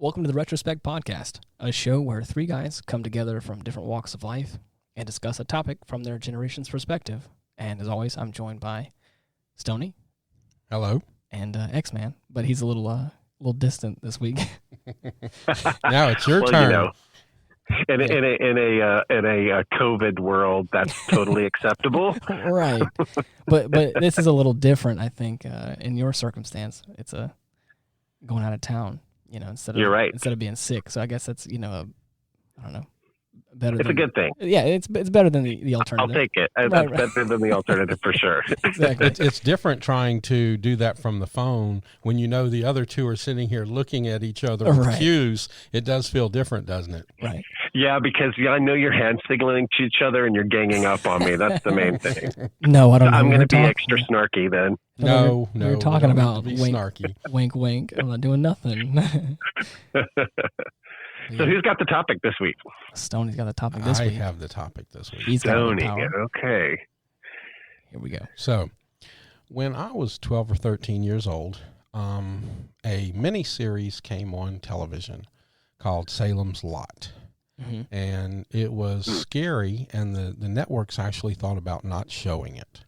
Welcome to the Retrospect podcast, a show where three guys come together from different walks of life and discuss a topic from their generation's perspective. And as always, I'm joined by Stoney. Hello. And X-Man, but he's a little distant this week. Now it's your turn. You know, in a COVID world, that's totally acceptable. Right. But this is a little different, I think, in your circumstance. It's going out of town. Instead of being sick. So I guess that's, I don't know, better. It's a good thing. Yeah, it's better than the alternative. I'll take it. That's better than the alternative for sure. Exactly. It's different trying to do that from the phone when you know the other two are sitting here looking at each other with cues. It does feel different, doesn't it? Right. Yeah, because I know you're hand signaling to each other and you're ganging up on me. That's the main thing. No, I don't know. I'm going to be extra snarky then. No, we're talking about snarky. Wink, wink. I'm not doing nothing. So who's got the topic this week? Stoney's got the topic this week. I have the topic this week. He's got Stoney, the power. okay. Here we go. So, when I was 12 or 13 years old, a mini-series came on television called Salem's Lot. Mm-hmm. And it was scary, and the networks actually thought about not showing it.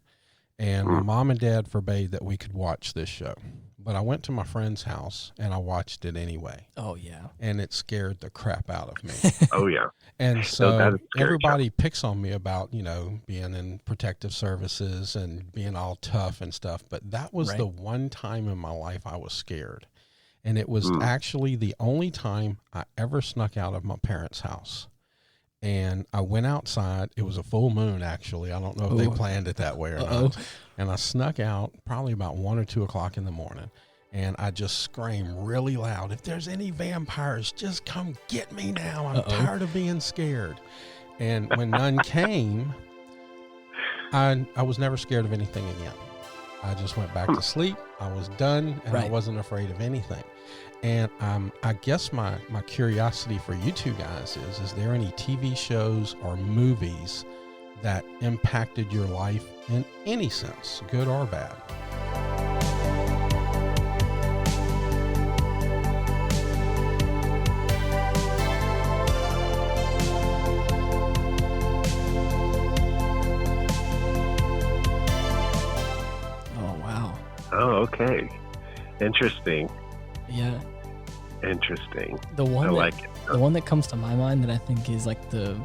And my mom and dad forbade that we could watch this show. But I went to my friend's house, and I watched it anyway. Oh, yeah. And it scared the crap out of me. Oh, yeah. And so everybody picks on me about, being in protective services and being all tough and stuff. But that was the one time in my life I was scared. And it was actually the only time I ever snuck out of my parents' house. And I went outside. It was a full moon, actually. I don't know if they planned it that way or not. And I snuck out probably about 1 or 2 o'clock in the morning. And I just screamed really loud, "If there's any vampires, just come get me now. I'm tired of being scared." And when none came, I was never scared of anything again. I just went back to sleep. I was done, and I wasn't afraid of anything. And I guess my curiosity for you two guys is there any TV shows or movies that impacted your life in any sense, good or bad? Oh, wow. Oh, okay. Interesting. Yeah. Interesting. The one I like it. The one that comes to my mind that I think is like the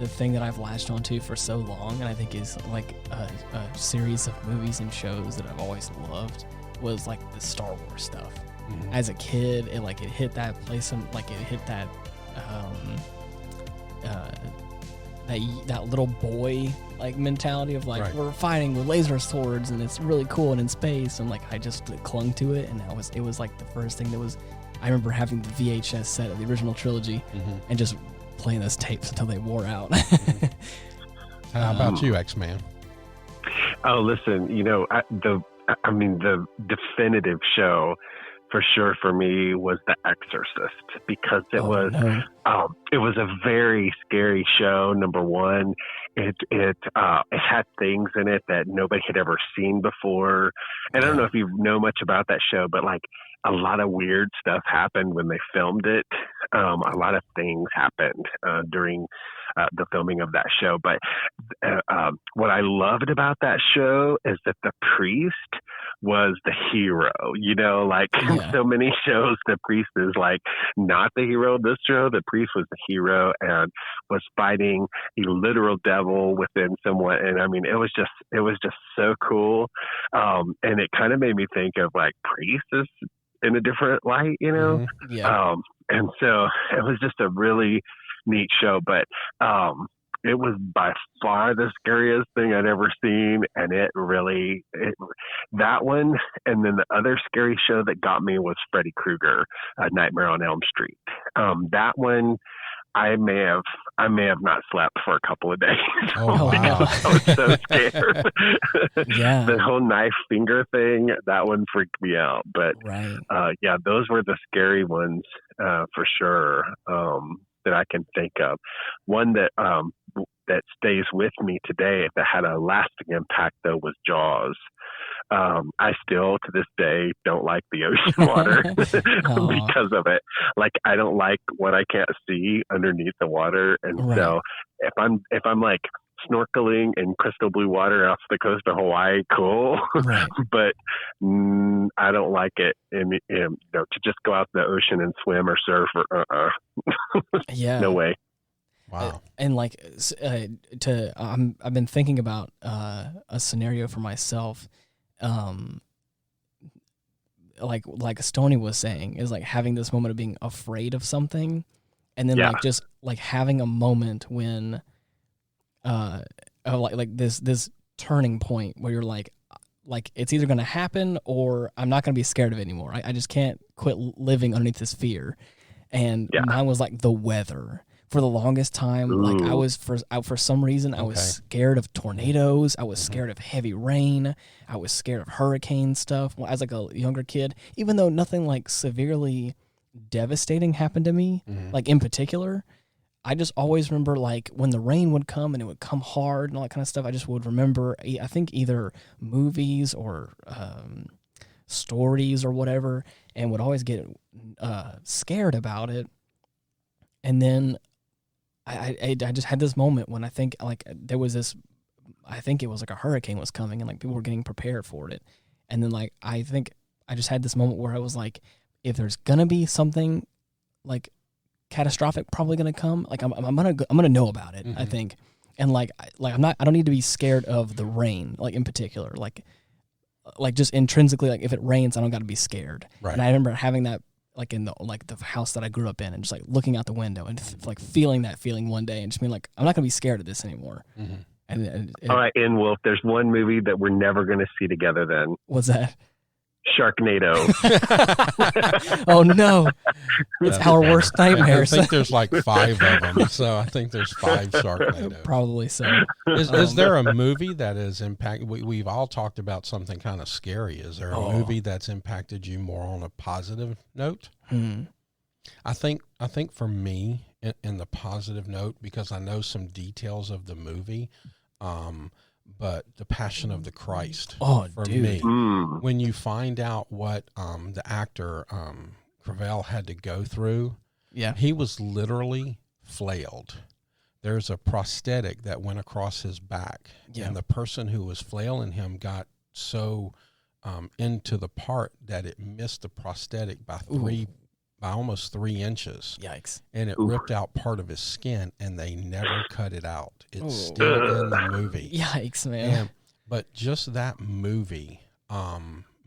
thing that I've latched onto for so long, and I think is like a series of movies and shows that I've always loved, was like the Star Wars stuff. Mm-hmm. As a kid, it hit that place, and like it hit that that little boy like mentality of like we're fighting with laser swords and it's really cool and in space, and like I just clung to it, and it was like the first thing that was. I remember having the VHS set of the original trilogy and just playing those tapes until they wore out. How about you, X-Man? Oh, listen, the definitive show for sure for me was The Exorcist, because it was a very scary show. Number one, it had things in it that nobody had ever seen before. And I don't know if you know much about that show, but like a lot of weird stuff happened when they filmed it. A lot of things happened during the filming of that show. But what I loved about that show is that the priest was the hero. In so many shows, the priest is like not the hero. This show, the priest was the hero and was fighting a literal devil within someone. And I mean, it was just so cool. And it kind of made me think of like priests in a different light, Mm-hmm. Yeah. And so it was just a really neat show, but it was by far the scariest thing I'd ever seen. And that one, and then the other scary show that got me was Freddy Krueger, Nightmare on Elm Street. That one, I may have not slept for a couple of days. Oh, wow. I was so scared. Yeah. The whole knife finger thing, that one freaked me out. But those were the scary ones for sure that I can think of. One that stays with me today that had a lasting impact though was Jaws. I still to this day don't like the ocean water because of it. Like, I don't like what I can't see underneath the water, and so if I'm like snorkeling in crystal blue water off the coast of Hawaii, cool. But I don't like it to just go out in the ocean and swim or surf or no way. Wow. And like I've been thinking about a scenario for myself, like Stoney was saying, is like having this moment of being afraid of something, and then like just like having a moment when like this turning point where you're like it's either going to happen or I'm not going to be scared of it anymore. I just can't quit living underneath this fear. And mine was like the weather. For the longest time, like I was for some reason I was scared of tornadoes. I was scared of heavy rain. I was scared of hurricane stuff as like a younger kid. Even though nothing like severely devastating happened to me, like in particular, I just always remember like when the rain would come and it would come hard and all that kind of stuff. I just would remember, I think either movies or stories or whatever, and would always get scared about it. And then I just had this moment when I think like there was this, I think it was like a hurricane was coming and like people were getting prepared for it. And then like, I think I just had this moment where I was like, if there's going to be something like catastrophic probably going to come, like I'm going to know about it, I think. And like I don't need to be scared of the rain, like in particular, like just intrinsically, like if it rains, I don't got to be scared. Right. And I remember having that, like in the house that I grew up in, and just like looking out the window and like feeling that feeling one day and just being like, I'm not going to be scared of this anymore. And all right, and Wolf, there's one movie that we're never going to see together then. What's that? Sharknado. Oh no, it's our worst nightmares. I think there's like 5 of them, so I think there's 5 Sharknado. Probably so. Is there a movie that has impacted? We've all talked about something kind of scary. Is there a movie that's impacted you more on a positive note? I think for me, in the positive note, because I know some details of the movie. But The Passion of the Christ, for me, when you find out what the actor Crevel had to go through, he was literally flailed. There's a prosthetic that went across his back, and the person who was flailing him got so into the part that it missed the prosthetic by almost 3 inches. Yikes. And it ripped out part of his skin, and they never cut it out. It's still in the movie. Yikes, man. But just that movie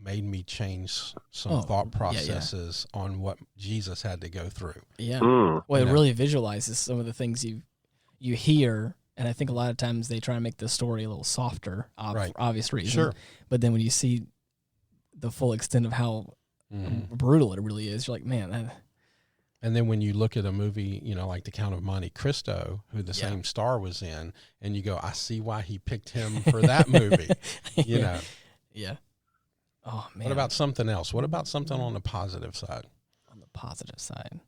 made me change some thought processes on what Jesus had to go through. Yeah. Well, it really visualizes some of the things you hear, and I think a lot of times they try to make the story a little softer, for obvious reasons. Sure. But then when you see the full extent of how brutal it really is, you're like, man. And then when you look at a movie, like The Count of Monte Cristo, who the same star was in, and you go, I see why he picked him for that movie. You know. Yeah. Oh man. What about something else? What about something on the positive side? On the positive side,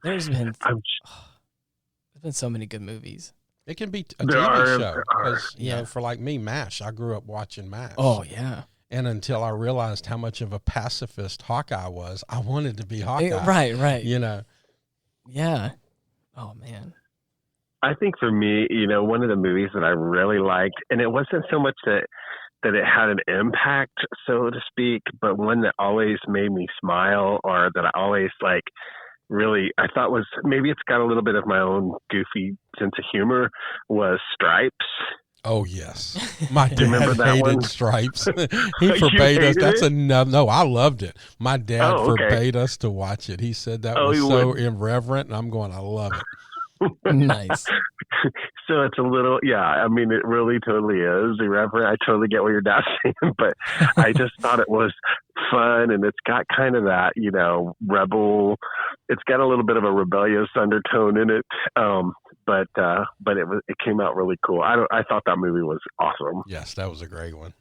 there's been so many good movies. It can be a TV show because for like me, MASH. I grew up watching MASH. Oh yeah. And until I realized how much of a pacifist Hawkeye was, I wanted to be Hawkeye. Right. Yeah. Oh, man. I think for me, one of the movies that I really liked, and it wasn't so much that it had an impact, so to speak, but one that always made me smile, or that I always really, I thought was, maybe it's got a little bit of my own goofy sense of humor, was Stripes. Oh, yes. My dad hated Stripes. He forbade us. That's enough. No, I loved it. My dad forbade us to watch it. He said that was so irreverent, and I'm going, I love it. Nice. So it's a little, I mean, it really totally is irreverent. I totally get what your dad's saying, but I just thought it was fun, and it's got kind of that, rebel, it's got a little bit of a rebellious undertone in it. But it came out really cool. I thought that movie was awesome. Yes, that was a great one.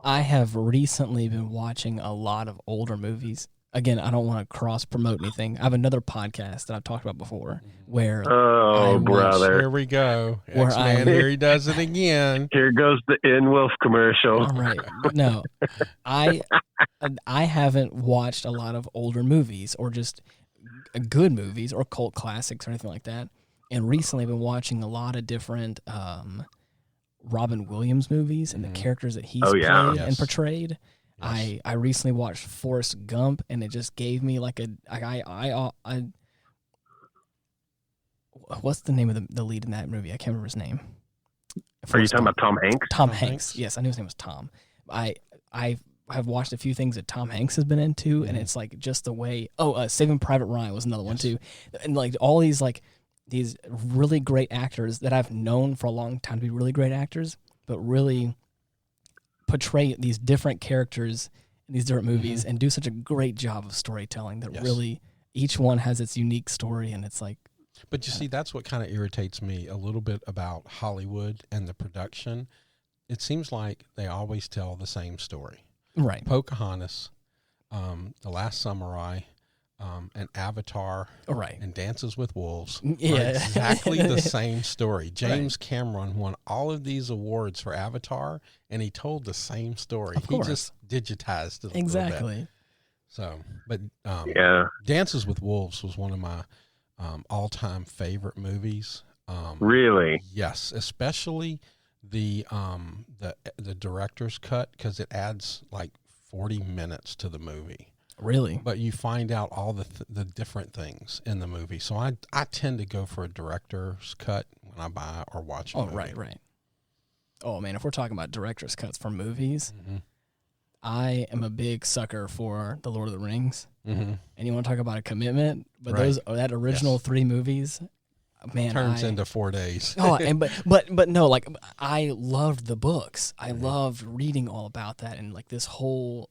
I have recently been watching a lot of older movies. again, I don't want to cross promote anything. I have another podcast that I've talked about before where brother, here we go. X-Man, here he does it again. Here goes the Wolf commercial. All right. No, I haven't watched a lot of older movies or just good movies or cult classics or anything like that. And recently I've been watching a lot of different Robin Williams movies and the characters that he's played and portrayed. Yes. I recently watched Forrest Gump, and it just gave me like what's the name of the lead in that movie? I can't remember his name. Are you talking about Tom Hanks? Tom Hanks. Yes, I knew his name was Tom. I have watched a few things that Tom Hanks has been into, and it's like just the way. Saving Private Ryan was another one too, and like all these really great actors that I've known for a long time to be really great actors, but really portray these different characters in these different movies and do such a great job of storytelling that really each one has its unique story, and it's like. But you see, that's what kind of irritates me a little bit about Hollywood and the production. It seems like they always tell the same story. Right. Pocahontas, The Last Samurai, and Avatar, and Dances with Wolves. Yeah. Are exactly the same story. James Cameron won all of these awards for Avatar, and he told the same story. Of course. He just digitized it a exactly. little bit. So, but Dances with Wolves was one of my all-time favorite movies. Really? Yes, especially the director's cut, because it adds like 40 minutes to the movie. Really? But you find out all the different things in the movie. So I tend to go for a director's cut when I buy or watch a movie. Right. Oh, man, if we're talking about director's cuts for movies, I am a big sucker for The Lord of the Rings. And you want to talk about a commitment? But that original 3 movies, man, turns into 4 days. but no, like I loved the books. I loved reading all about that and like this whole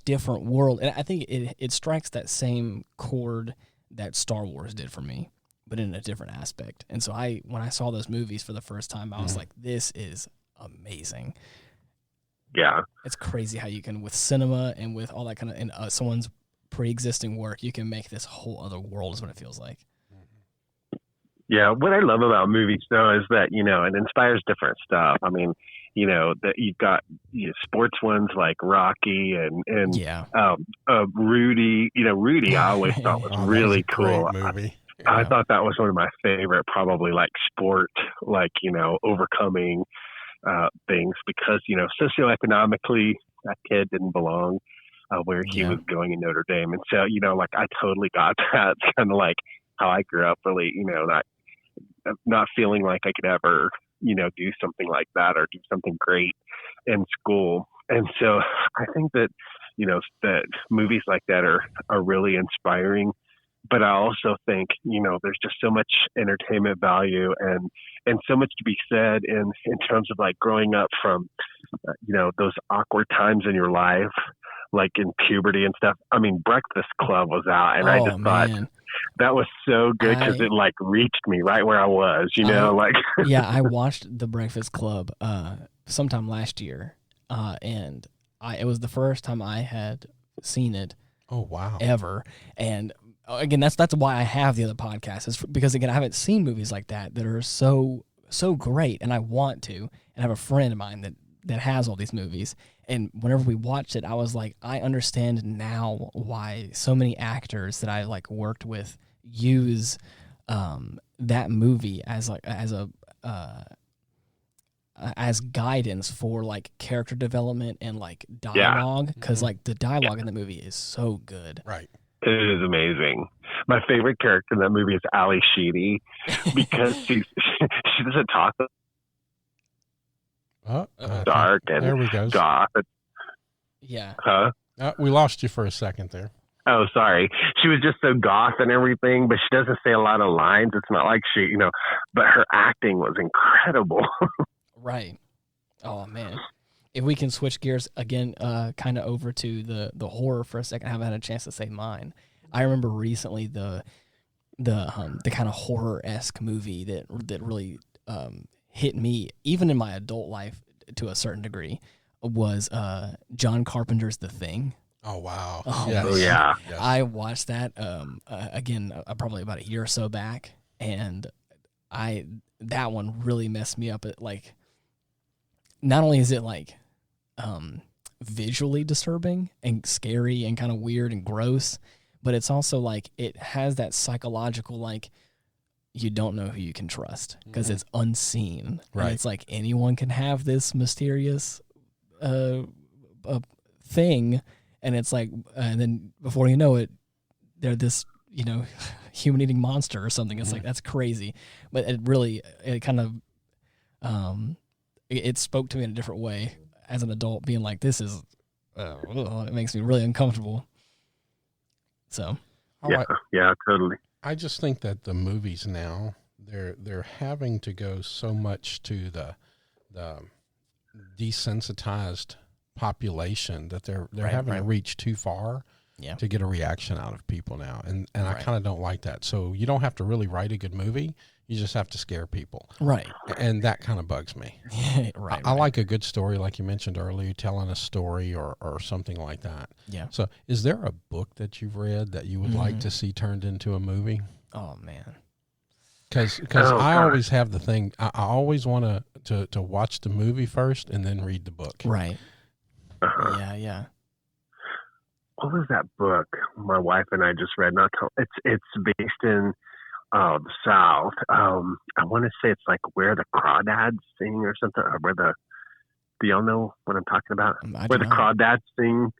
different world. And I think it strikes that same chord that Star Wars did for me, but in a different aspect. And so when I saw those movies for the first time, I was like, this is amazing. Yeah. It's crazy how you can, with cinema and with all that kind of, and someone's pre-existing work, you can make this whole other world is what it feels like. Yeah. What I love about movies though is that, it inspires different stuff. I mean, that you've got sports ones like Rocky and Rudy. Rudy I always thought was really cool. Movie. I thought that was one of my favorite, probably like sport, like overcoming things because socioeconomically that kid didn't belong where he was going in Notre Dame, and so like I totally got that. It's kind of like how I grew up, really, not feeling like I could ever do something like that or do something great in school. And so I think that, that movies like that are really inspiring, but I also think, there's just so much entertainment value and so much to be said in terms of like growing up from, those awkward times in your life, like in puberty and stuff. I mean, Breakfast Club was out and I just thought that was so good because it like reached me right where I was, Yeah, I watched The Breakfast Club sometime last year, and it was the first time I had seen it. Oh wow! Ever, and again, that's why I have the other podcast, is because again I haven't seen movies like that are so great, and I want to. And I have a friend of mine that has all these movies, and whenever we watched it, I was like, I understand now why so many actors that I like worked with use that movie as guidance for like character development and like dialogue, because like the dialogue in the movie is so good. Right. It is amazing. My favorite character in that movie is Ali Sheedy because she doesn't talk dark and there we go. Goth. Yeah. Huh? We lost you for a second there. Oh, sorry. She was just so goth and everything, but she doesn't say a lot of lines. It's not like she, but her acting was incredible. Right. Oh, man. If we can switch gears again, kind of over to the horror for a second, I haven't had a chance to say mine. I remember recently the kind of horror-esque movie that really hit me, even in my adult life to a certain degree, was John Carpenter's The Thing. Oh wow! Oh, yes. Oh, yeah. Yes. I watched that again probably about a year or so back, and that one really messed me up. It like not only is it like visually disturbing and scary and kind of weird and gross, but it's also like it has that psychological like you don't know who you can trust because it's unseen. Right. And it's like anyone can have this mysterious thing, and it's like and then before you know it they're this human eating monster or something. It's like that's crazy, but it kind of it spoke to me in a different way as an adult, being like this is it makes me really uncomfortable. So yeah, totally. I just think that the movies now they're having to go so much to the desensitized population that they're having to reach too far to get a reaction out of people now, and I kind of don't like that. So you don't have to really write a good movie; you just have to scare people, right? And that kind of bugs me. I like a good story, like you mentioned earlier, telling a story or something like that. Yeah. So, is there a book that you've read that you would like to see turned into a movie? Oh man. Because I always have the thing. I always want to watch the movie first and then read the book. Right. Uh-huh. Yeah. What was that book my wife and I just read? It's based in the South. I want to say it's like Where the Crawdads Sing or something. Or do y'all know what I'm talking about? Where the Crawdads Sing.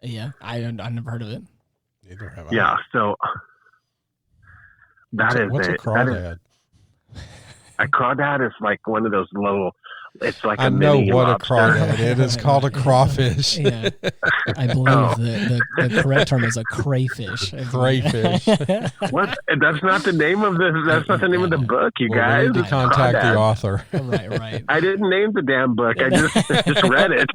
Yeah, I've never heard of it. Neither have I. Yeah, so what's a crawdad? A crawdad is like one of those little. It's like I know what lobster. A crawdad is. It's called a crawfish. Yeah, I believe the correct term is a crayfish. Crayfish. What? That's not the name of the. That's not the name of the book, you guys. We need to contact the author. Right. I didn't name the damn book. I just read it.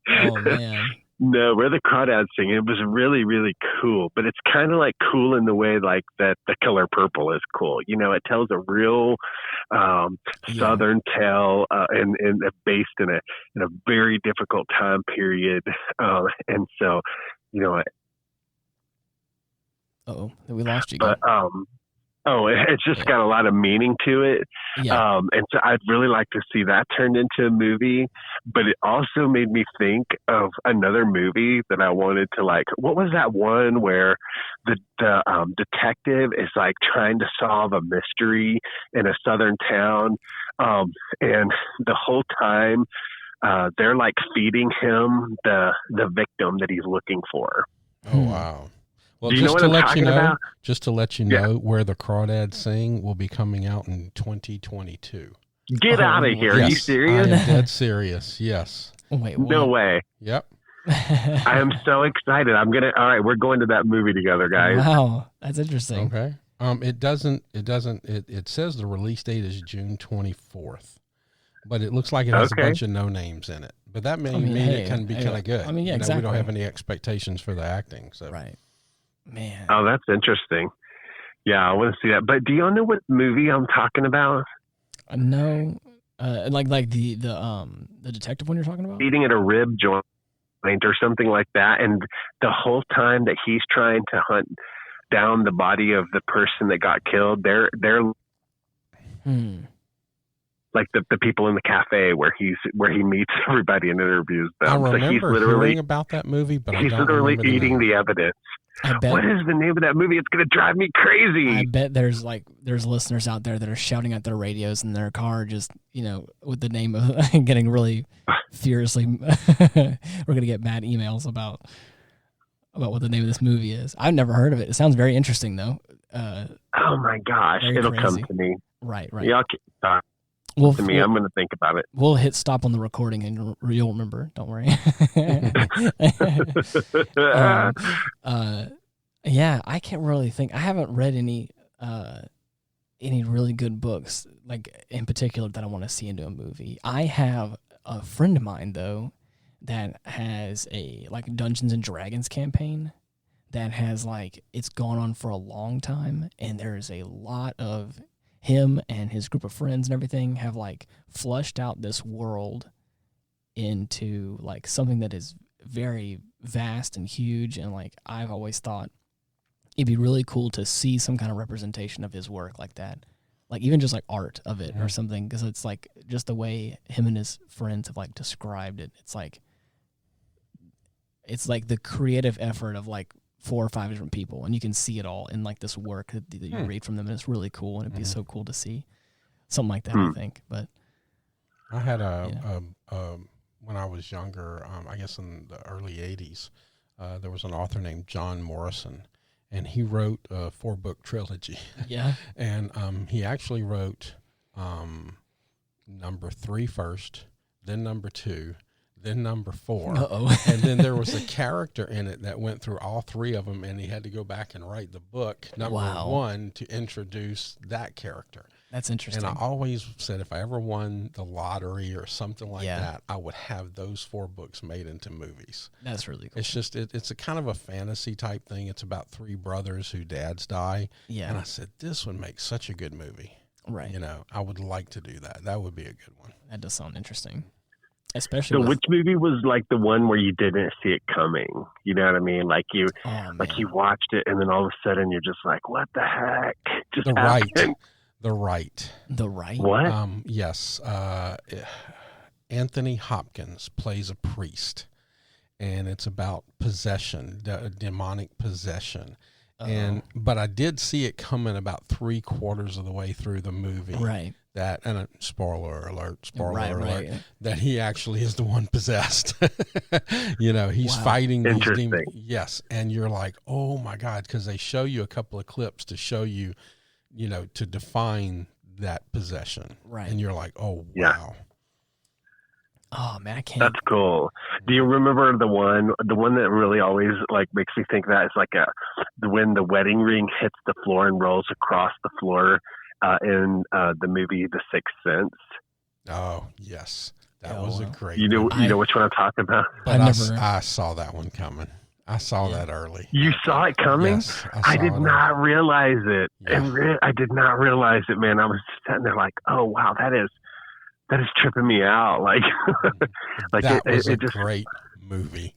Oh man. No, Where the Crawdads Sing. It was really, really cool, but it's kind of like cool in the way like that the color purple is cool. It tells a real Southern tale and based in a very difficult time period. And so, we lost you. But it's just got a lot of meaning to it. Yeah. And so I'd really like to see that turned into a movie, but it also made me think of another movie that I wanted to like. What was that one where the detective is like trying to solve a mystery in a Southern town, and the whole time they're like feeding him the victim that he's looking for. Oh, wow. Well, Do you know what I'm talking about? Just to let you know, Where the Crawdads Sing will be coming out in 2022. Get out of here. Yes, are you serious? I am dead serious. Yes. Wait, no way. Yep. I am so excited. All right, we're going to that movie together, guys. Wow. That's interesting. Okay. It says the release date is June 24th, but it looks like it has a bunch of no names in it. But that may mean it can be kind of good. I mean, yeah, exactly. We don't have any expectations for the acting. So. Right. Man. Oh, that's interesting. Yeah, I want to see that. But do y'all know what movie I'm talking about? No. Like the detective one you're talking about? Eating at a rib joint or something like that. And the whole time that he's trying to hunt down the body of the person that got killed, they're like the people in the cafe where he meets everybody and interviews them. I remember hearing about that movie, but he's literally eating the evidence. What is the name of that movie? It's going to drive me crazy. I bet there's listeners out there that are shouting at their radios in their car, just with the name of getting really furiously. We're going to get bad emails about what the name of this movie is. I've never heard of it. It sounds very interesting though. Oh my gosh, it'll come to me. Right. Y'all keep talking to me. I'm going to think about it. We'll hit stop on the recording and you'll remember. Don't worry. Yeah, I can't really think. I haven't read any really good books, like in particular, that I want to see into a movie. I have a friend of mine though that has a like Dungeons and Dragons campaign that has it's gone on for a long time, and there's a lot of him and his group of friends and everything have flushed out this world into something that is very vast and huge, and like I've always thought it'd be really cool to see some kind of representation of his work like that, like even just like art of it or something, because it's like just the way him and his friends have like described it. It's like the creative effort of like 4 or 5 different people, and you can see it all in like this work that you read from them, and it's really cool, and it'd be so cool to see something like that. I think, but I had when I was younger, I guess in the early 80s, there was an author named John Morrison, and he wrote a 4-book trilogy. Yeah. And he actually wrote number 3 first, then number 2, then number 4. And then there was a character in it that went through all 3 of them, and he had to go back and write the book number 1 to introduce that character. That's interesting. And I always said if I ever won the lottery or something like that, I would have those 4 books made into movies. That's really cool. It's just, it's a kind of a fantasy type thing. It's about 3 brothers whose dads die. Yeah. And I said, this would make such a good movie. Right. You know, I would like to do that. That would be a good one. That does sound interesting. Especially so which movie was like the one where you didn't see it coming? You know what I mean? Like you watched it, and then all of a sudden you're just like, what the heck just happened? The Right. The Right? What? Yes. Anthony Hopkins plays a priest, and it's about possession, demonic possession. But I did see it coming about 3/4 of the way through the movie. Right. That, and spoiler alert, that he actually is the one possessed. You know, he's fighting these demons. Yes. And you're like, oh my God, because they show you a couple of clips to show you, you know, to define that possession. Right. And you're like, oh, wow. Oh man, I can't. That's cool. Do you remember the one that really always like makes me think that is like when the wedding ring hits the floor and rolls across the floor in the movie The Sixth Sense? Oh yes, that was a great. You know which one I'm talking about. But I saw that one coming. I saw that early. You saw it coming? Yes, I did not realize it. Yeah. I did not realize it, man. I was sitting there like, oh wow, that is tripping me out. Like, that was a great movie.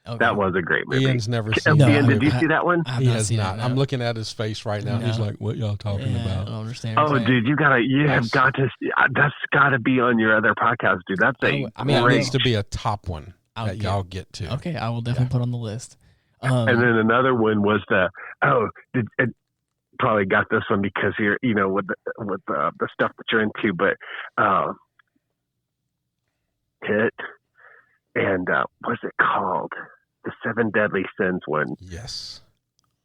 Okay. That was a great movie. Ian's never seen it. Ian, did you see that one? He has not. I'm looking at his face right now. No. He's like, what y'all talking about? I don't understand. Oh, dude, you have got to, that's got to be on your other podcast, dude. That's it needs to be a top one that y'all get to. Okay, I will definitely put on the list. And then another one was probably got this one because you're, you know, with the stuff that you're into, but Hit and what's it called? The 7 Deadly Sins one. Yes.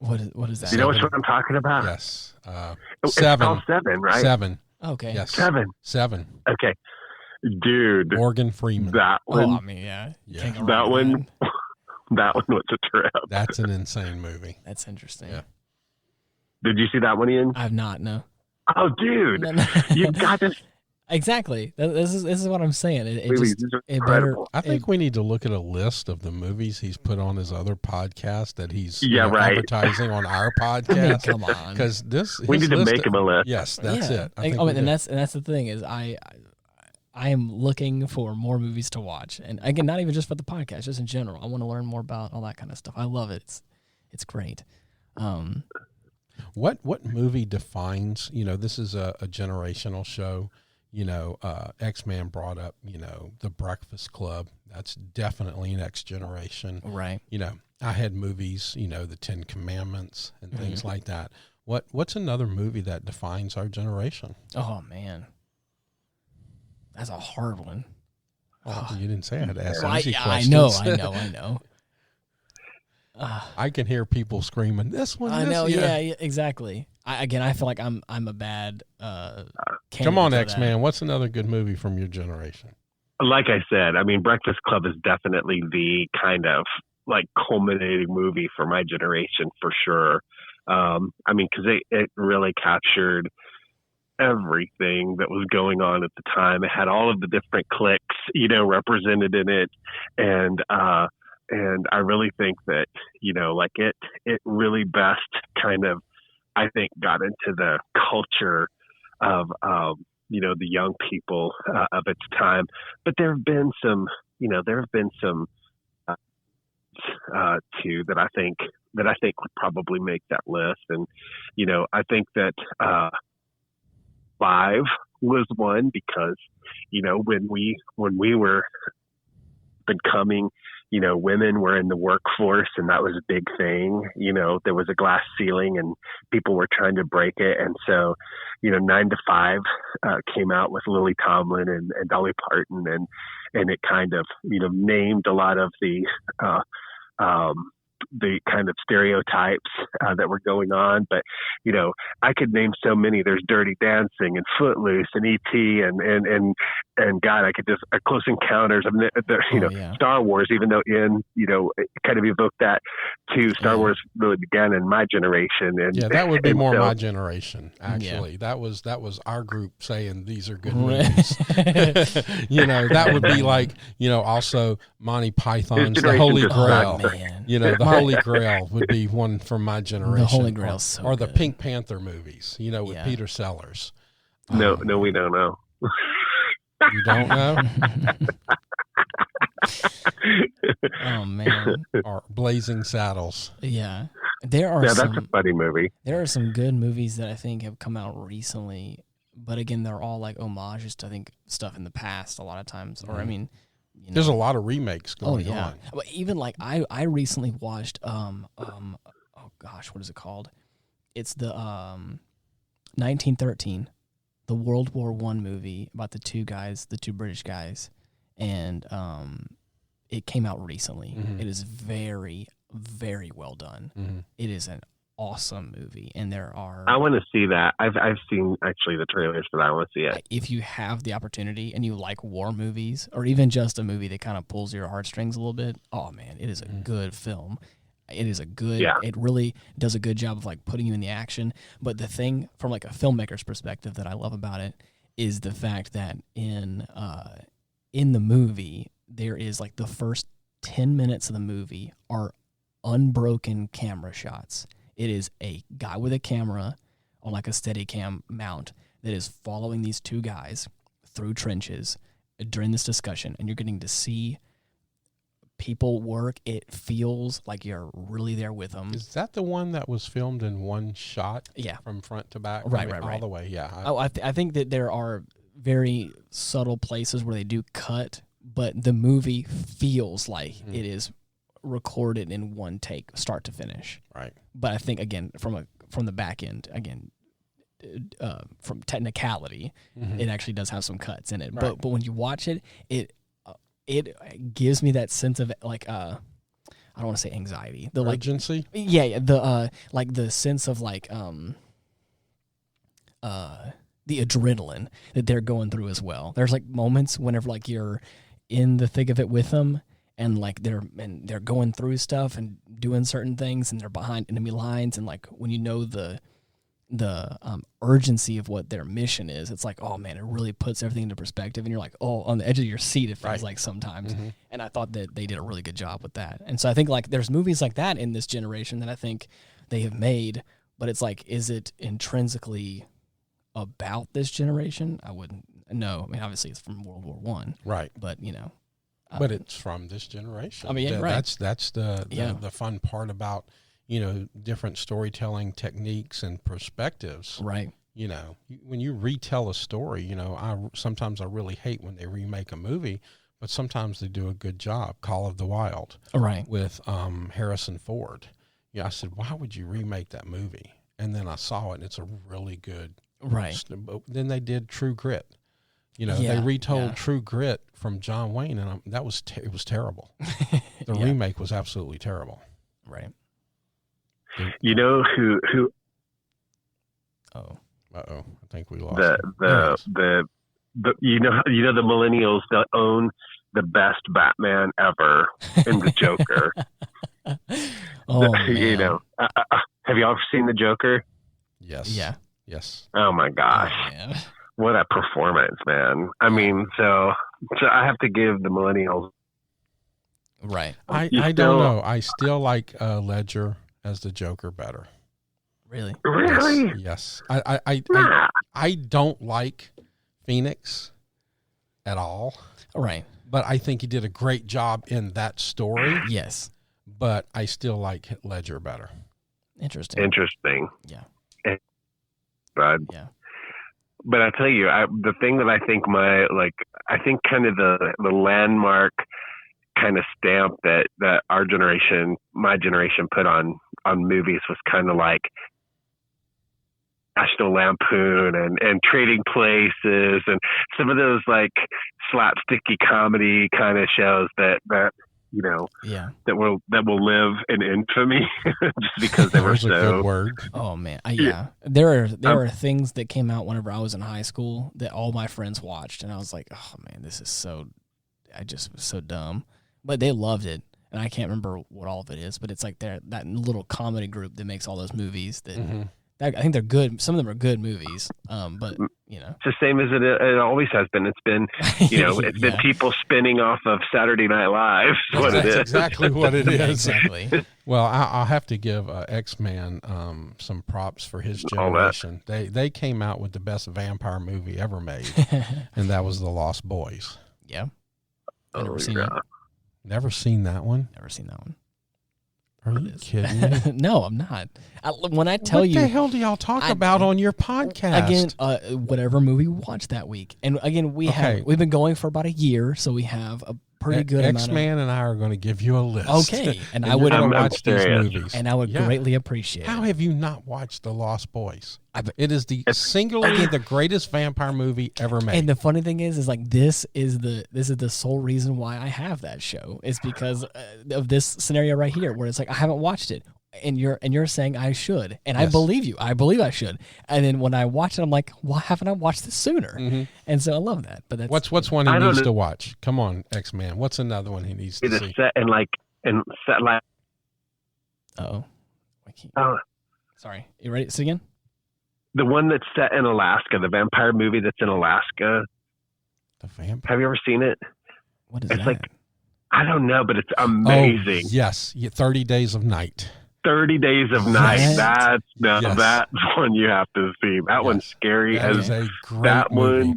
What is that? You know which one I'm talking about? Yes. 7. It's called 7, right? 7. Okay. Yes. 7. Okay. Dude. Morgan Freeman. That one. Oh, I mean, yeah. That one. That one was a trip. That's an insane movie. That's interesting. Yeah. Did you see that one, Ian? I have not, no. Oh, dude. No. You've got to... Exactly. This is what I'm saying. I think we need to look at a list of the movies he's put on his other podcast that he's advertising on our podcast. I mean, come on, because we need to make him a list. Yes, that's it. And that's the thing is I am looking for more movies to watch, and again, not even just for the podcast, just in general. I want to learn more about all that kind of stuff. I love it. It's great. What movie defines? You know, this is a generational show. You know, X-Man brought up, you know, The Breakfast Club. That's definitely next generation. Right. You know, I had movies, you know, The 10 Commandments and things like that. What's another movie that defines our generation? Oh, man. That's a hard one. Oh. You didn't say I had to ask easy questions. I know. I can hear people screaming, this one, I know, yeah, exactly. I feel like I'm a bad come on, X-Man. What's another good movie from your generation? Like I said, I mean, Breakfast Club is definitely the kind of like culminating movie for my generation for sure. I mean, because it really captured everything that was going on at the time. It had all of the different cliques, you know, represented in it. And I really think that, you know, like it really best kind of, I think, got into the culture of, you know, the young people of its time. But there have been some too that I think would probably make that list. And I think that 5 was one, because when we were becoming, women were in the workforce, and that was a big thing. There was a glass ceiling and people were trying to break it. And so, 9 to 5 came out with Lily Tomlin and Dolly Parton, and it kind of, named a lot of the kind of stereotypes that were going on. But I could name so many. There's Dirty Dancing and Footloose and E.T. and God, I could just Close Encounters. I mean, Star Wars, even though Ian kind of evoked that too. Star Wars really began in my generation, and that would be more my generation. Actually, that was our group saying these are good movies. That would be like also Monty Python's The Holy Grail. The Holy Grail would be one from my generation. The Holy Grail, so or the good. Pink Panther movies, with Peter Sellers. No, we don't know. You don't know? Oh man! Or Blazing Saddles. Yeah, that's a funny movie. There are some good movies that I think have come out recently, but again, they're all like homages to, I think, stuff in the past a lot of times. Or I mean, there's a lot of remakes going on. But even like I recently watched oh gosh, what is it called? It's the 1913, the World War I movie about the two British guys, and it came out recently. Mm-hmm. It is very, very well done. Mm-hmm. It is an awesome movie, and I want to see that. I've seen actually the trailers for that. I want to see it. If you have the opportunity and you like war movies, or even just a movie that kind of pulls your heartstrings a little bit, oh man, it is a good film. It is it really does a good job of like putting you in the action. But the thing from like a filmmaker's perspective that I love about it is the fact that in the movie, there is like the first 10 minutes of the movie are unbroken camera shots. It is a guy with a camera on like a Steadicam mount that is following these two guys through trenches during this discussion, and you're getting to see people work. It feels like you're really there with them. Is that the one that was filmed in one shot? Yeah. From front to back? Right. All the way, yeah. I think that there are very subtle places where they do cut, but the movie feels like it is recorded in one take, start to finish. Right. But I think, again, from the back end, again, from technicality, it actually does have some cuts in it. Right. But when you watch it, it gives me that sense of like I don't want to say anxiety, the urgency. The sense of like the adrenaline that they're going through as well. There's like moments whenever like you're in the thick of it with them, and like they're going through stuff and doing certain things, and they're behind enemy lines, and like when you know the urgency of what their mission is, it's like, oh man, it really puts everything into perspective, and you're like, oh, on the edge of your seat, it feels like sometimes. And I thought that they did a really good job with that. And so I think like there's movies like that in this generation that I think they have made, but it's like, is it intrinsically about this generation? I wouldn't know. I mean, obviously it's from World War I, right? But but it's from this generation. I mean, right. That's the fun part about different storytelling techniques and perspectives. Right. When you retell a story, sometimes I really hate when they remake a movie, but sometimes they do a good job. Call of the Wild, right, with Harrison Ford. Yeah, I said, why would you remake that movie? And then I saw it, and it's a really good. Right. But then they did True Grit. They retold True Grit from John Wayne, and it was terrible. The remake was absolutely terrible. Right. You know who? Oh. I think we lost the the millennials that own the best Batman ever in the Joker. Man. Have you ever seen the Joker? Yes. Yeah. Yes. Oh my gosh. Oh, what a performance, man. I mean, so I have to give the millennials. Right. I don't know. I still like Ledger as the Joker better. Really? Really? Yes. I don't like Phoenix at all. Right. But I think he did a great job in that story. Yes. but I still like Ledger better. Interesting. Yeah. But yeah. But I tell you, the thing that I think kind of the landmark kind of stamp that our generation, my generation, put on movies was kind of like National Lampoon and Trading Places and some of those like slapsticky comedy kind of shows that that will live in infamy just because they were so. A good word. Oh man, there are things that came out whenever I was in high school that all my friends watched, and I was like, oh man, this is so. I just was so dumb, but they loved it, and I can't remember what all of it is, but it's like that little comedy group that makes all those movies that. Mm-hmm. I think they're good. Some of them are good movies, but it's the same as it always has been. It's been, it's been people spinning off of Saturday Night Live. That's exactly what it is. Exactly. Well, I'll have to give X-Man some props for his generation. They came out with the best vampire movie ever made, and that was The Lost Boys. Yeah. I've never seen it. Never seen that one? Never seen that one. Are you kidding me? No, I'm not. When I tell you, what the hell do y'all talk about on your podcast? Again, whatever movie we watched that week, and again, we've been going for about a year, so we have a pretty good amount. X-Man and I are going to give you a list. Okay, and I would watch these movies, and I would greatly appreciate. How have you not watched The Lost Boys? It is singularly the greatest vampire movie ever made. And the funny thing is like this is the sole reason why I have that show is because of this scenario right here, where it's like I haven't watched it. And you're saying I should, and yes. I believe you. I believe I should. And then when I watch it, I'm like, why haven't I watched this sooner? Mm-hmm. And so I love that. But that's what's one he needs to watch? Come on, X-Man. What's another one he needs to see? Set like. Oh, sorry. You ready? Say again. The one that's set in Alaska, the vampire movie that's in Alaska. The vampire. Have you ever seen it? What is that? It's like, I don't know, but it's amazing. Oh, yes, 30 Days of Night. 30 Days of Night. That's one you have to see. That one's scary. That is a great movie.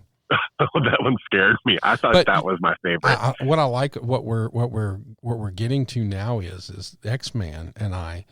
That one scared me. I thought that was my favorite. What I like, what we're getting to now is X-Man and I.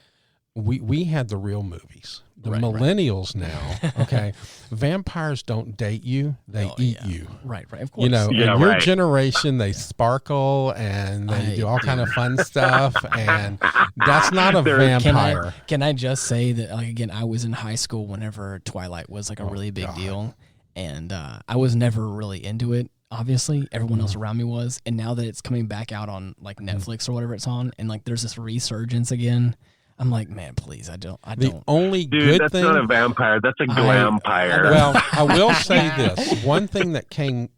We had the real movies. The millennials now, okay, vampires don't date you; they eat you. Right, of course. In your generation, they sparkle and they do all kind of fun stuff, and that's not a vampire. Can I just say that, like, again, I was in high school whenever Twilight was like a really big deal, and I was never really into it. Obviously, everyone else around me was, and now that it's coming back out on like Netflix or whatever it's on, and like there's this resurgence again. I'm like, man, please, I don't. The only good that's thing. That's not a vampire. That's a glampire. Well, I will say this. One thing that came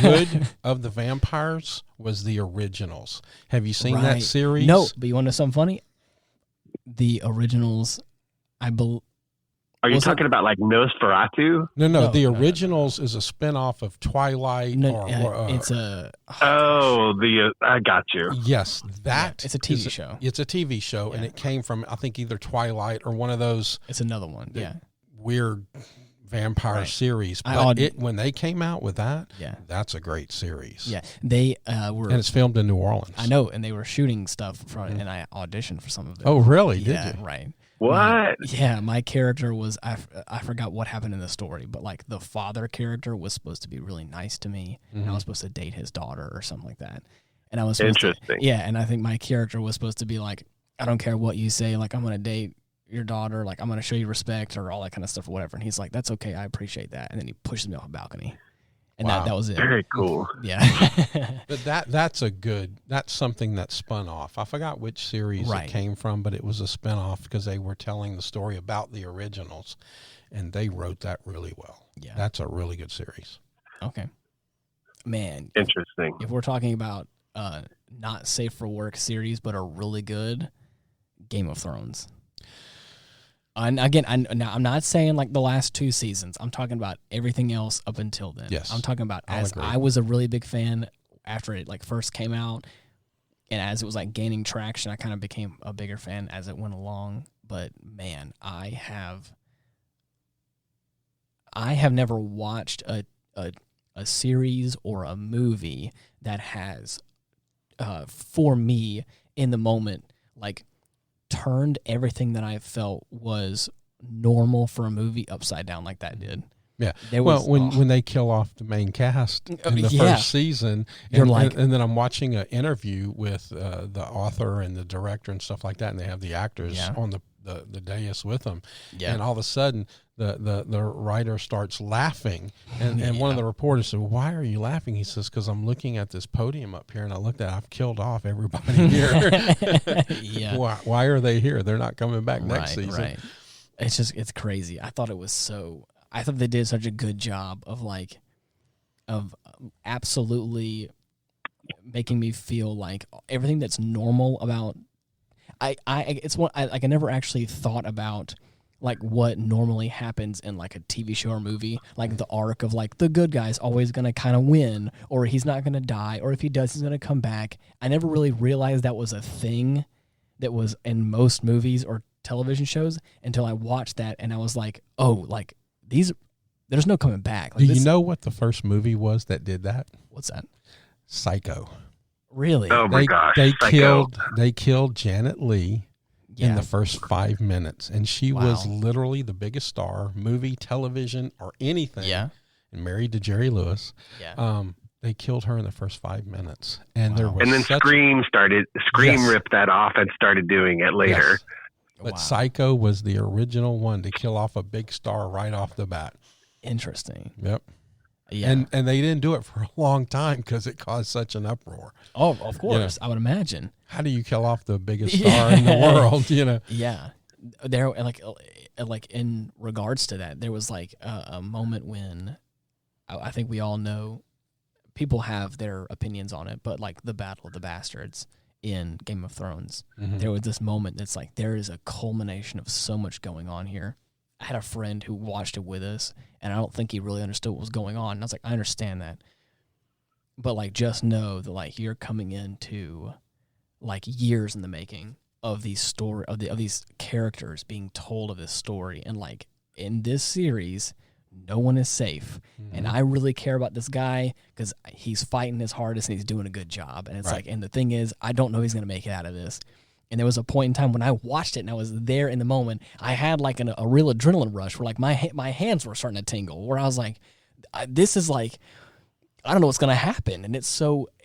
good of the vampires was the originals. Have you seen that series? No, but you want to know something funny? The originals, I believe. Are you talking about like Nosferatu? No. The Originals is a spinoff of Twilight. It's a. I got you. Yes, it's a TV show. It's a TV show, and it came from I think either Twilight or one of those. It's another one. Weird vampire series. But when they came out with that, that's a great series. Yeah, they were, and it's filmed in New Orleans. I know, and they were shooting stuff and I auditioned for some of it. Oh, really? Did you? Right. What? My character was I forgot what happened in the story, but like the father character was supposed to be really nice to me, and I was supposed to date his daughter or something like that. And I was interesting. And I think my character was supposed to be like, I don't care what you say, like I'm gonna date your daughter, like I'm gonna show you respect or all that kind of stuff or whatever. And he's like, that's okay, I appreciate that. And then he pushes me off a balcony. And that was it. Very cool. Yeah. But that's something that spun off. I forgot which series it came from, but it was a spinoff because they were telling the story about the originals, and they wrote that really well. Yeah. That's a really good series. Okay. Man. Interesting. If we're talking about not safe for work series, but are really good, Game of Thrones. And again, I'm not saying like the last 2 seasons. I'm talking about everything else up until then. Yes. I'm talking about I was a really big fan after it like first came out, and as it was like gaining traction, I kind of became a bigger fan as it went along. But man, I have never watched a series or a movie that has, for me in the moment, like turned everything that I felt was normal for a movie upside down like that did. Yeah. When they kill off the main cast in the first season, and then I'm watching an interview with the author and the director and stuff like that, and they have the actors on the dais with them, and all of a sudden the writer starts laughing, and one of the reporters said, "Why are you laughing?" He says, "Because I'm looking at this podium up here, and I looked at I've killed off everybody here. Why are they here? They're not coming back next season." Right. It's crazy. I thought they did such a good job of absolutely making me feel like everything that's normal about. I never actually thought about like what normally happens in like a TV show or movie, like the arc of like the good guy's always gonna kind of win, or he's not gonna die, or if he does, he's gonna come back. I never really realized that was a thing that was in most movies or television shows until I watched that, and I was like, oh, like there's no coming back. Like, do you know what the first movie was that did that? What's that? Psycho. Really? Oh my gosh! They killed Janet Leigh in the first 5 minutes, and she was literally the biggest star, movie, television, or anything. Yeah. And married to Jerry Lewis. Yeah. They killed her in the first 5 minutes, and then Scream ripped that off and started doing it later. Yes. But Psycho was the original one to kill off a big star right off the bat. Interesting. Yep. Yeah. And they didn't do it for a long time because it caused such an uproar. Oh, of course. I would imagine. How do you kill off the biggest star in the world, Yeah. There, like in regards to that, there was like a moment when I think we all know, people have their opinions on it, but like the Battle of the Bastards in Game of Thrones, there was this moment that's like, there is a culmination of so much going on here. I had a friend who watched it with us, and I don't think he really understood what was going on. And I was like, I understand that, but like, just know that like you're coming into like years in the making of these story of these characters being told of this story, and like in this series, no one is safe. And I really care about this guy because he's fighting his hardest and he's doing a good job. And it's like, and the thing is, I don't know he's gonna make it out of this. And there was a point in time when I watched it and I was there in the moment. I had like a real adrenaline rush where like my hands were starting to tingle. Where I was like, this is like, I don't know what's gonna happen. And it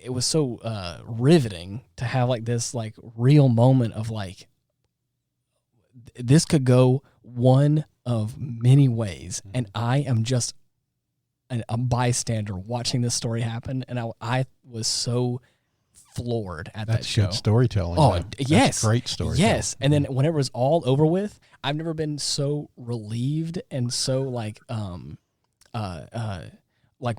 was so riveting to have like this like real moment of like, this could go one of many ways, and I am just a bystander watching this story happen. And I was so floored at that show. That's good storytelling. Oh, yes. That's great storytelling. Yes. And then whenever it was all over with, I've never been so relieved and so like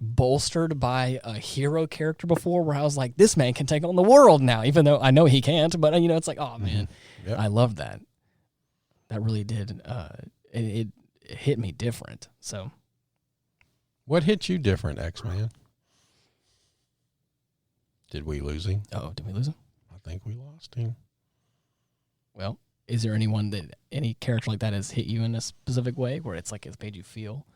bolstered by a hero character before, where I was like, this man can take on the world now, even though I know he can't. But it's like, oh man, I love that. That really did. It hit me different. So, what hit you different, X-Man? Did we lose him? Oh, did we lose him? I think we lost him. Well, is there any character like that has hit you in a specific way where it's like it's made you feel?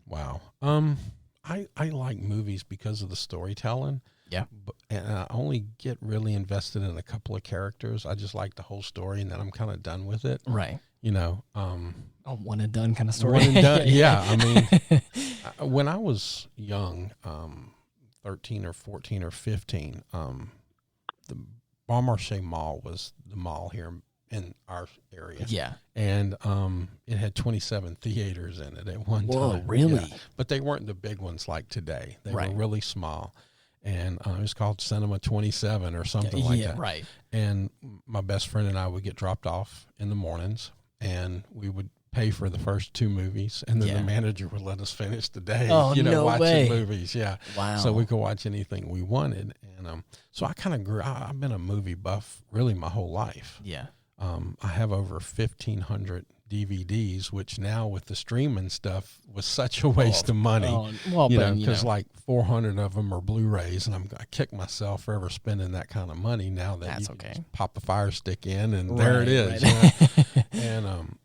Wow. I like movies because of the storytelling. Yeah. And I only get really invested in a couple of characters. I just like the whole story, and then I'm kind of done with it. Right. One and done kind of story. One and done. Yeah. I mean, when I was young, 13 or 14 or 15, the Bon Marché Mall was the mall here in our area. Yeah. And it had 27 theaters in it at one time. Whoa, really? Yeah. But they weren't the big ones like today. They were really small. And it was called Cinema 27 or something like that. Right. And my best friend and I would get dropped off in the mornings, and we would pay for the first two movies, and then the manager would let us finish the day, watching movies. Yeah. Wow. So we could watch anything we wanted. And so I kind of grew, I've been a movie buff really my whole life. Yeah. I have over 1,500 DVDs, which now with the streaming stuff was such a waste of money. Because like 400 of them are Blu-rays, and I kick myself for ever spending that kind of money. Now that you can just pop a Fire Stick in, and there it is. Right. And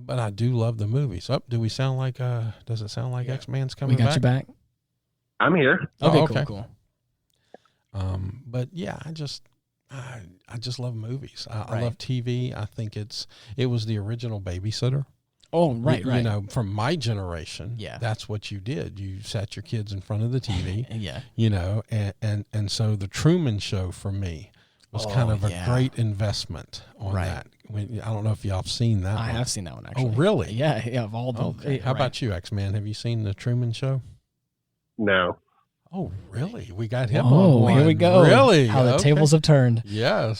but I do love the movies. Do we sound like? Does it sound like X-Man's coming back? We got you back. I'm here. Okay, cool. But yeah, I just love movies. I love TV. I think it was the original Babysitter. Oh, right. You know, from my generation, yeah, that's what you did. You sat your kids in front of the TV. Yeah. You know, and so the Truman Show for me was kind of a great investment on that. I don't know if y'all have seen that. I have seen that one, actually. Oh, really? Yeah. Of all the. Okay. How about you, X-Man? Have you seen the Truman Show? No. Oh, really? We got him on one. Here we go. Really? How the tables have turned. Yes.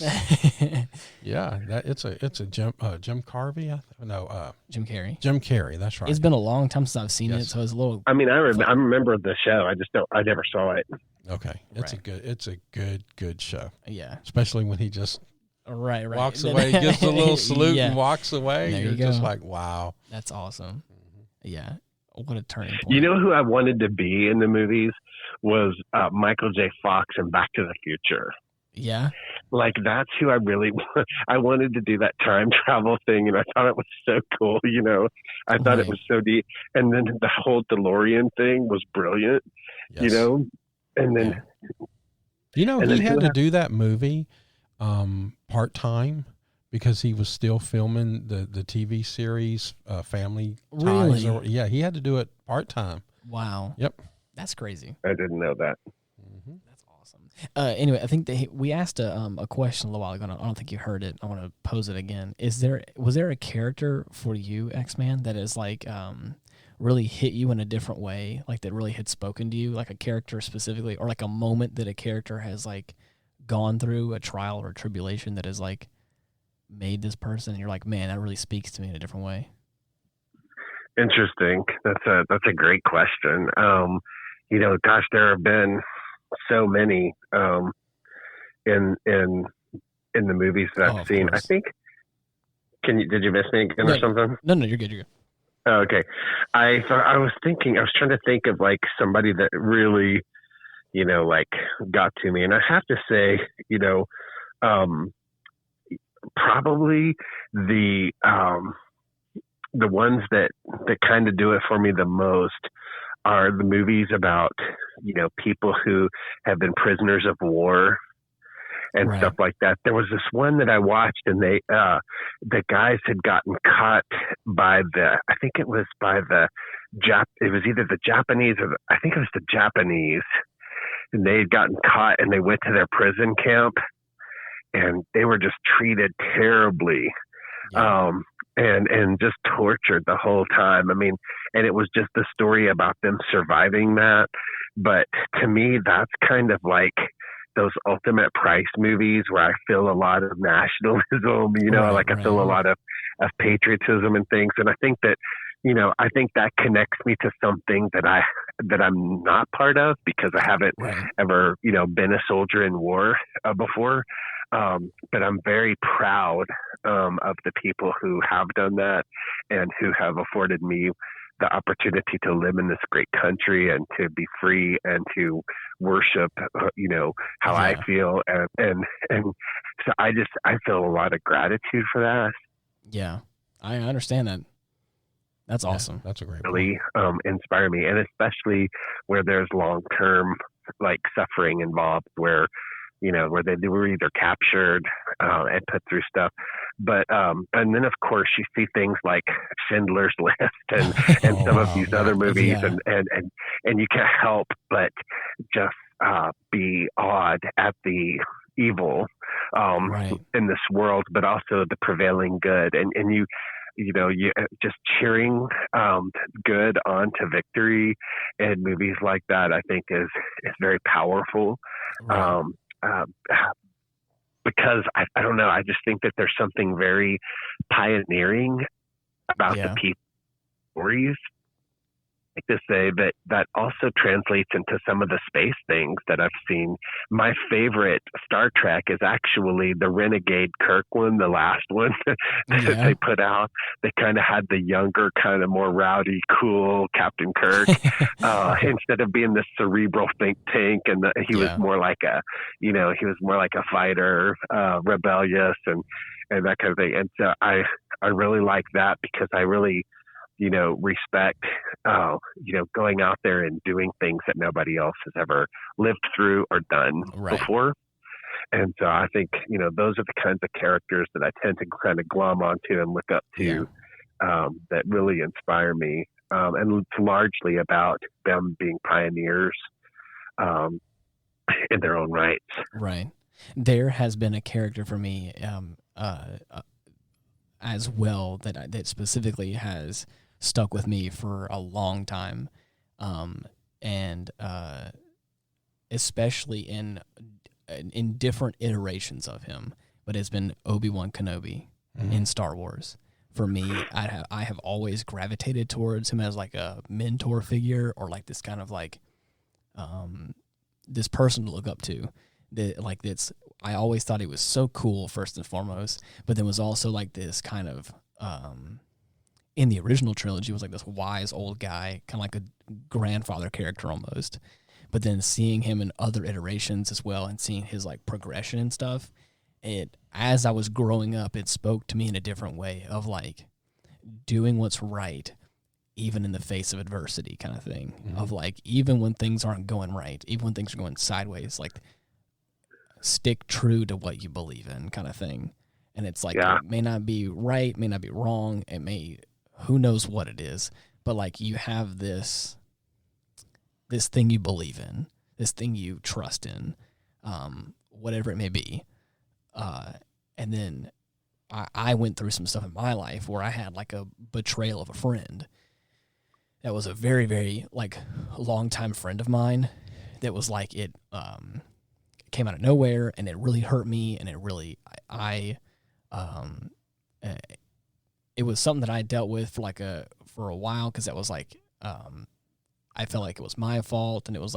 Yeah. It's a Jim Carvey. Jim Carrey. Jim Carrey. That's right. It's been a long time since I've seen it, so it's a little. I mean, I remember the show. I never saw it. Okay. It's a good show. Yeah. Especially when he just walks Then, away, gives a little salute and walks away. There You're you go. just like, wow. That's awesome. Yeah. What a turning point. You know who I wanted to be in the movies was Michael J. Fox in Back to the Future. Yeah. Like, that's who I really I wanted to do that time travel thing, and I thought it was so cool, you know. I thought it was so deep. And then the whole DeLorean thing was brilliant, you know. And then he had to do that movie part-time because he was still filming the TV series Family Ties. Really? He had to do it part-time. Wow. Yep. That's crazy. I didn't know that. Mm-hmm. That's awesome. Anyway, I think we asked a question a little while ago. I don't think you heard it. I want to pose it again. Was there a character for you, X-Man, that is like really hit you in a different way, like that really had spoken to you, like a character specifically, or like a moment that a character has like gone through a trial or tribulation that has like made this person, and you're like, man, that really speaks to me in a different way? Interesting. That's a great question. You know, gosh, there have been so many in the movies that I've seen. I think. Did you miss me again or something? No, you're good. You're good. Oh, okay. I was trying to think of like somebody that really, you know, like got to me, and I have to say, you know, probably the ones that kind of do it for me the most are the movies about, you know, people who have been prisoners of war and stuff like that. There was this one that I watched, and the guys had gotten caught by it was either the Japanese or I think it was the Japanese, and they had gotten caught, and they went to their prison camp, and they were just treated terribly. And just tortured the whole time. I mean, and it was just the story about them surviving that. But to me, that's kind of like those Ultimate Price movies where I feel a lot of nationalism, you know, I feel a lot of patriotism and things. And I think that, you know, that connects me to something that I'm not part of, because I haven't ever, you know, been a soldier in war before. But I'm very proud of the people who have done that and who have afforded me the opportunity to live in this great country and to be free and to worship, you know, how I feel. And so I feel a lot of gratitude for that. Yeah, I understand that. That's awesome. That's a great really inspire me, and especially where there's long-term like suffering involved, where, you know, where they were either captured and put through stuff. But and then, of course, you see things like Schindler's List and some of these other movies, and you can't help but just be awed at the evil in this world, but also the prevailing good. And you just cheering good on to victory in movies like that, I think is very powerful. Because I don't know, I just think that there's something very pioneering about the people stories, like to say that also translates into some of the space things that I've seen. My favorite Star Trek is actually the Renegade Kirk one, the last one that they put out. They kind of had the younger, kind of more rowdy, cool Captain Kirk instead of being this cerebral think tank, and he was more like a fighter, rebellious and that kind of thing. And so I really like that, because I really, you know, respect, going out there and doing things that nobody else has ever lived through or done before. And so I think, those are the kinds of characters that I tend to kind of glom onto and look up to, that really inspire me. And it's largely about them being pioneers in their own rights. Right. There has been a character for me as well that specifically has stuck with me for a long time, and especially in different iterations of him, but it's been Obi-Wan Kenobi in Star Wars. For me, I have always gravitated towards him as like a mentor figure, or like this kind of like this person to look up to. I always thought he was so cool first and foremost, but then was also like this kind of in the original trilogy was like this wise old guy, kind of like a grandfather character almost. But then seeing him in other iterations as well, and seeing his like progression and stuff, as I was growing up, it spoke to me in a different way of like doing what's right, even in the face of adversity, kind of thing. Of like, even when things aren't going right, even when things are going sideways, like stick true to what you believe in, kind of thing. And it's like, it may not be right, may not be wrong, it may, who knows what it is, but like you have this thing you believe in, this thing you trust in, whatever it may be. And then I went through some stuff in my life where I had like a betrayal of a friend that was a very, very like longtime friend of mine that was like, it came out of nowhere and it really hurt me. And it really, it was something that I dealt with for a while. 'Cause that was like, I felt like it was my fault, and it was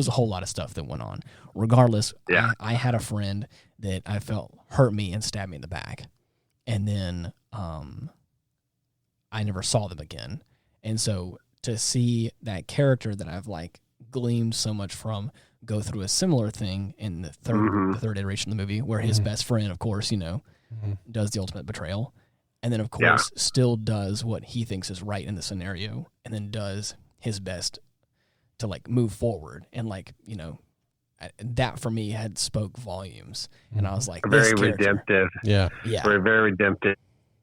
a whole lot of stuff that went on. Regardless, I had a friend that I felt hurt me and stabbed me in the back. And then I never saw them again. And so to see that character that I've like gleaned so much from go through a similar thing in the third iteration of the movie, where his best friend, of course, does the ultimate betrayal. And then, of course, still does what he thinks is right in the scenario, and then does his best to like move forward. And like, that for me had spoke volumes. And I was like, very redemptive. Yeah. Very redemptive.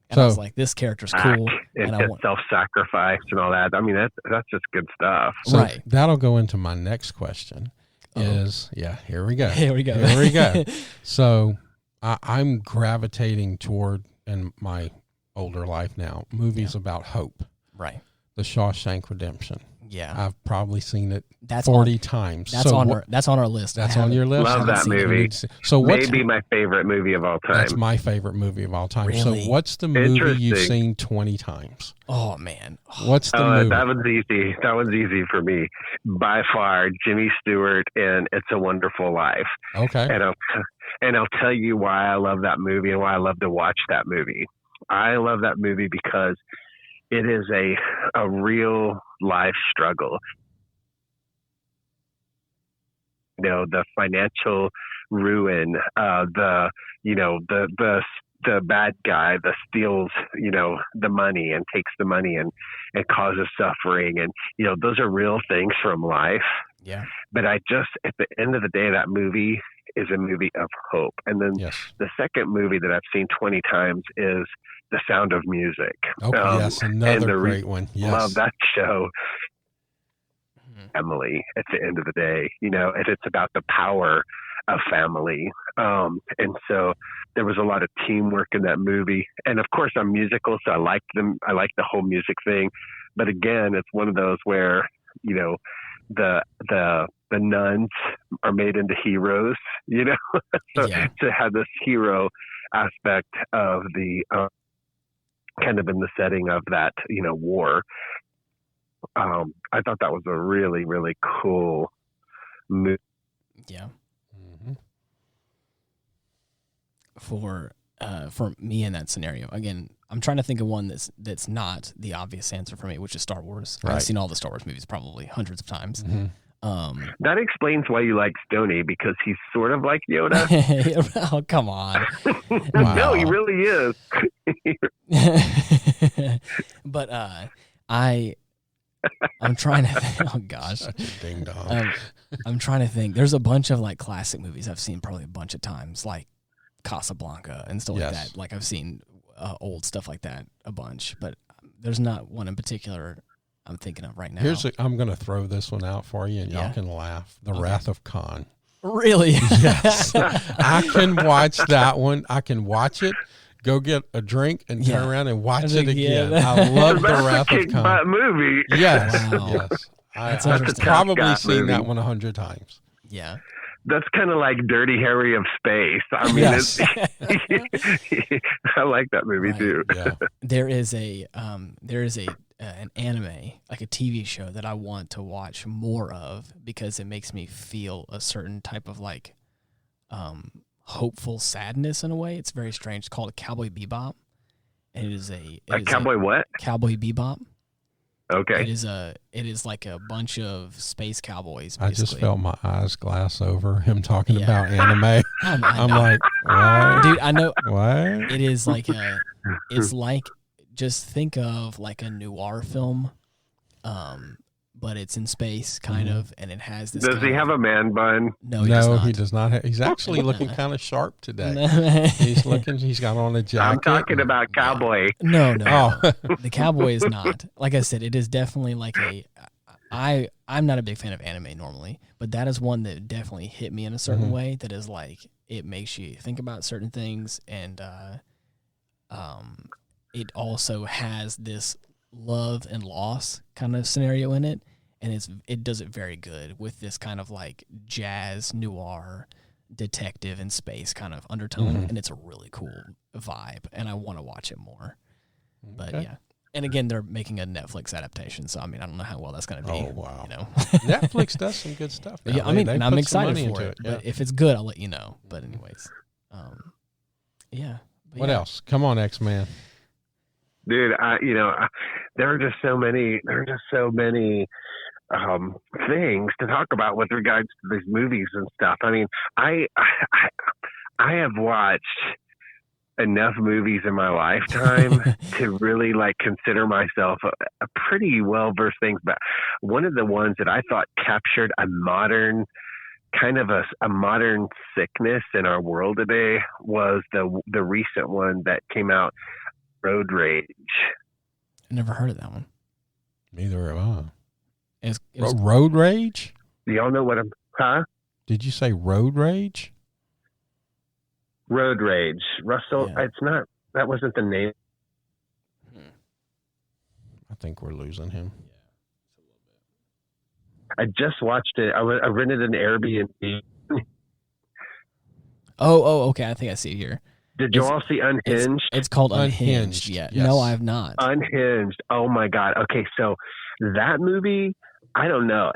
And I was like, this character's cool. And self-sacrifice and all that. I mean, that's just good stuff. So right. That'll go into my next question. Here we go. Here we go. So I'm gravitating toward, in my older life now, movies about hope. Right. The Shawshank Redemption. Yeah. I've probably seen it 40 times. That's on our list. That's on your list? Love that movie. So maybe my favorite movie of all time. That's my favorite movie of all time. Really? So what's the movie you've seen 20 times? Oh, man. What's the movie? That one's easy. That one's easy for me. By far, Jimmy Stewart in It's a Wonderful Life. Okay. And I'll tell you why I love that movie and why I love to watch that movie. I love that movie because it is a real life struggle. The financial ruin, the bad guy that steals, the money and takes the money and causes suffering. And, those are real things from life. Yeah. But at the end of the day, that movie is a movie of hope. And then the second movie that I've seen 20 times is The Sound of Music. Okay, yes, another great one. Yes. Love that show. Family at the end of the day, and it's about the power of family. And so there was a lot of teamwork in that movie. And of course I'm musical, so I like them. I like the whole music thing. But again, it's one of those where, the nuns are made into heroes, so to have this hero aspect of the kind of in the setting of that, war. I thought that was a really, really cool movie. Yeah. For me in that scenario, again, I'm trying to think of one that's not the obvious answer for me, which is Star Wars. Right. I've seen all the Star Wars movies probably hundreds of times. That explains why you like Stoney, because he's sort of like Yoda. Oh, come on. No, he really is. But I I'm trying to think. Oh gosh. Such a ding dong. I'm trying to think. There's a bunch of like classic movies I've seen probably a bunch of times, like Casablanca and stuff like that. Like I've seen old stuff like that a bunch, but there's not one in particular I'm thinking of right now. I'm going to throw this one out for you, and y'all can laugh. The Wrath of Khan. Really? Yes. I can watch that one. I can watch it, go get a drink, and turn around and watch it again. I love The Wrath of Khan. That movie. Yes. Wow. Yes. I've probably seen that one 100 times. Yeah. That's kind of like Dirty Harry of Space. I mean, I like that movie too. Yeah. There is an anime, like a TV show that I want to watch more of because it makes me feel a certain type of like hopeful sadness in a way. It's very strange. It's called Cowboy Bebop. And it is Cowboy what? Cowboy Bebop. Okay. It is like a bunch of space cowboys, basically. I just felt my eyes glass over him talking about anime. I'm like, what? Dude, I know. What? It is like it's like, just think of like a noir film, but it's in space kind of, and it has this. Does he have a man bun? No, he does not. He's actually looking kind of sharp today. He's got on a jacket. I'm talking about Cowboy. No. The Cowboy is not. Like I said, it is definitely like I'm not a big fan of anime normally, but that is one that definitely hit me in a certain way that is like, it makes you think about certain things, and it also has this love and loss kind of scenario in it, and it does it very good with this kind of like jazz noir detective in space kind of undertone, and it's a really cool vibe, and I want to watch it more. But yeah, and again, they're making a Netflix adaptation, so I mean, I don't know how well that's going to be. Oh wow, you know, Netflix does some good stuff. Yeah, I mean, and I'm excited for it. But if it's good, I'll let you know. But anyways, yeah. What else? Come on, X-Man. Dude, there are just so many things to talk about with regards to these movies and stuff. I mean, I have watched enough movies in my lifetime to really like consider myself a pretty well versed things. But one of the ones that I thought captured a modern kind of a modern sickness in our world today was the recent one that came out, Road Rage. I never heard of that one. Neither have I. It's Road Rage? Do y'all know what huh? Did you say Road Rage? Road Rage. Russell, It's not, that wasn't the name. I think we're losing him. I just watched it. I rented an Airbnb. Oh, okay. I think I see it here. Did you all see Unhinged? It's called Unhinged. Yeah. Yes. No, I have not. Unhinged. Oh my God. Okay, so that movie, I don't know.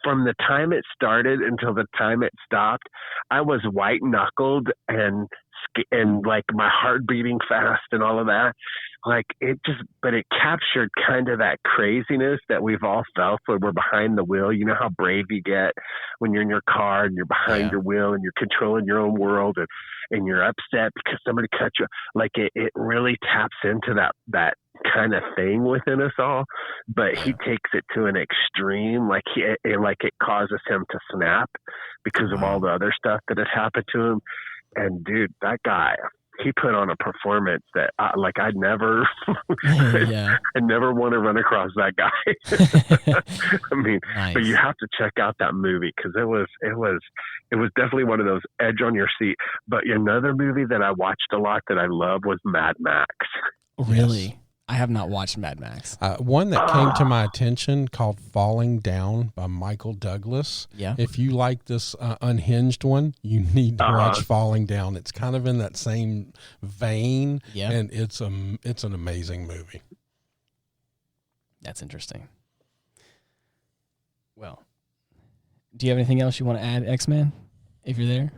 From the time it started until the time it stopped, I was white knuckled and like my heart beating fast and all of that. Like but it captured kind of that craziness that we've all felt when we're behind the wheel. You know how brave you get when you're in your car and you're behind your wheel and you're controlling your own world and you're upset because somebody cut you. Like it really taps into that kind of thing within us all, but he takes it to an extreme. Like it causes him to snap because of all the other stuff that had happened to him. And dude, that guy, he put on a performance that I'd never, I never want to run across that guy. I mean, nice. But you have to check out that movie because it was definitely one of those edge on your seat. But another movie that I watched a lot that I love was Mad Max. Really? Yes. I have not watched Mad Max. One that came to my attention called Falling Down by Michael Douglas. Yeah. If you like this Unhinged one, you need to watch Falling Down. It's kind of in that same vein, and it's an amazing movie. That's interesting. Well, do you have anything else you want to add, X-Man, if you're there?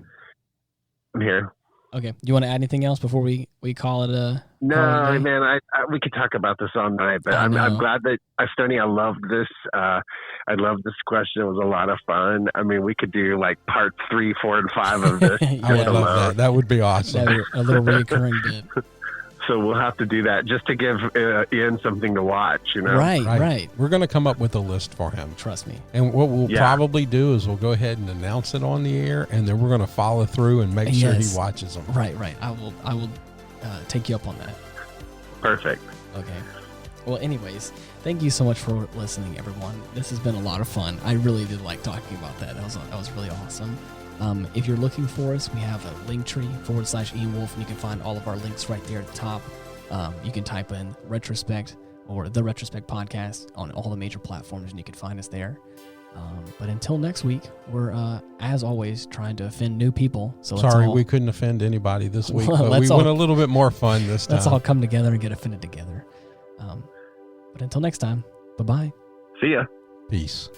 I'm here. Okay. Do you want to add anything else before we call it a... No, man, we could talk about this all night, but I'm glad that, Stoney, I loved this. I loved this question. It was a lot of fun. I mean, we could do like part 3, 4, and 5 of this. I would love that. That would be awesome. A little recurring bit. So we'll have to do that just to give Ian something to watch, you know? Right. We're going to come up with a list for him. Trust me. And what we'll probably do is we'll go ahead and announce it on the air, and then we're going to follow through and make sure he watches them. Right. I will take you up on that. Perfect. Okay. Well, anyways, thank you so much for listening, everyone. This has been a lot of fun. I really did like talking about that. That was really awesome. If you're looking for us, we have a linktree/Ian Wolf, and you can find all of our links right there at the top. You can type in Retrospect or the Retrospect podcast on all the major platforms, and you can find us there. But until next week, we're, as always, trying to offend new people. So sorry, we couldn't offend anybody this week, but we went a little bit more fun this time. Let's all come together and get offended together. But until next time, bye-bye. See ya. Peace.